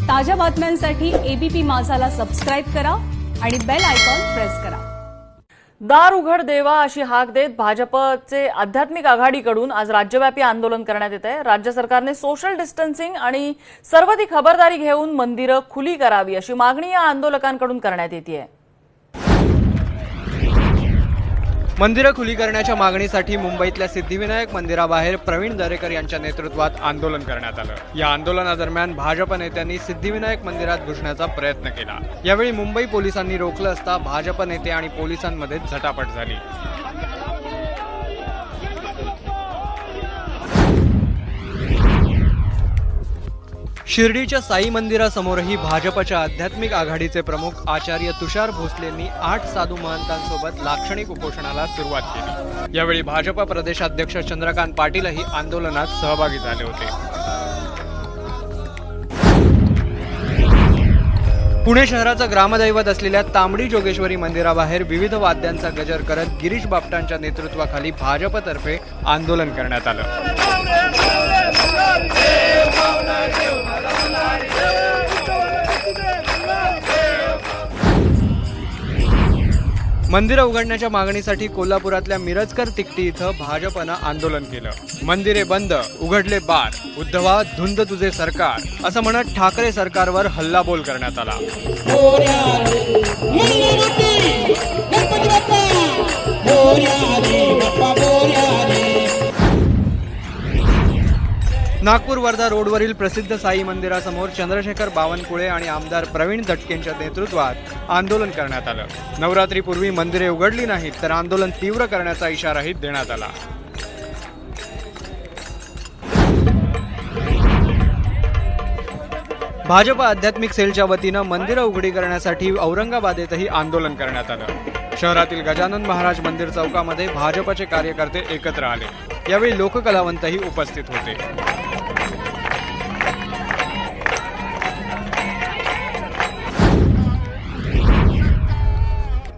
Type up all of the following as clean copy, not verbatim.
ताज्या बातम्यांसाठी ABP माझाला subscribe करा आणि बेल आयकॉन प्रेस करा। दार उघड देवा अशी हाक देत भाजपचे आध्यात्मिक आघाडीकडून आज राज्यव्यापी आंदोलन करण्यात येत आहे। राज्य सरकारने सोशल डिस्टन्सिंग आणि सर्व ती खबरदारी घेऊन मंदिरं खुली करावी अशी मागणी या आंदोलकांकडून करण्यात येते आहे। मंदिरं खुली करण्याच्या मागणीसाठी मुंबईतल्या सिद्धिविनायक मंदिराबाहेर प्रवीण दरेकर यांच्या नेतृत्वात आंदोलन करण्यात आलं। या आंदोलनादरम्यान भाजप नेत्यांनी सिद्धिविनायक मंदिरात घुसण्याचा प्रयत्न केला। यावेळी मुंबई पोलिसांनी रोखलं असता भाजप नेते आणि पोलिसांमध्ये झटापट झाली। शिर्डीच्या साई मंदिरासमोरही भाजपच्या आध्यात्मिक आघाडीचे प्रमुख आचार्य तुषार भोसलेंनी 8 साधू महंतांसोबत लाक्षणिक उपोषणाला सुरुवात केली। यावेळी भाजप प्रदेशाध्यक्ष चंद्रकांत पाटीलही आंदोलनात सहभागी झाले होते। पुणे शहराचं ग्रामदैवत असलेल्या तांबडी जोगेश्वरी मंदिराबाहेर विविध वाद्यांचा गजर करत गिरीश बापटांच्या नेतृत्वाखाली भाजपतर्फे आंदोलन करण्यात आलं। मंदिरं उघडण्याच्या मागणीसाठी कोल्हापुरातल्या मिरजकर तिकटी इथं भाजपनं आंदोलन केलं। मंदिरे बंद, उघडले बार, उद्धवा धुंद तुझे सरकार असं म्हणत ठाकरे सरकारवर हल्लाबोल करण्यात आला। नागपूर वर्धा रोडवरील प्रसिद्ध साई मंदिरासमोर चंद्रशेखर बावनकुळे आणि आमदार प्रवीण दटकेंच्या नेतृत्वात आंदोलन करण्यात आलं। नवरात्रीपूर्वी मंदिरे उघडली नाहीत तर आंदोलन तीव्र करण्याचा इशाराही देण्यात आला। भाजप आध्यात्मिक सेलच्या वतीनं मंदिरं उघडी करण्यासाठी औरंगाबादेतही आंदोलन करण्यात आलं। शहरातील गजानन महाराज मंदिर चौकामध्ये भाजपचे कार्यकर्ते एकत्र आले। यावेळी लोककलावंतही उपस्थित होते।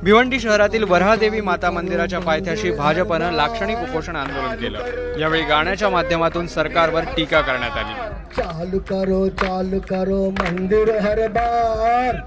भिवंडी शहरातील वऱ्हादेवी माता मंदिराच्या पायथ्याशी भाजपनं लाक्षणिक उपोषण आंदोलन केलं। यावेळी गाण्याच्या माध्यमातून सरकारवर टीका करण्यात आली। चालू करो मंदिर हर बार।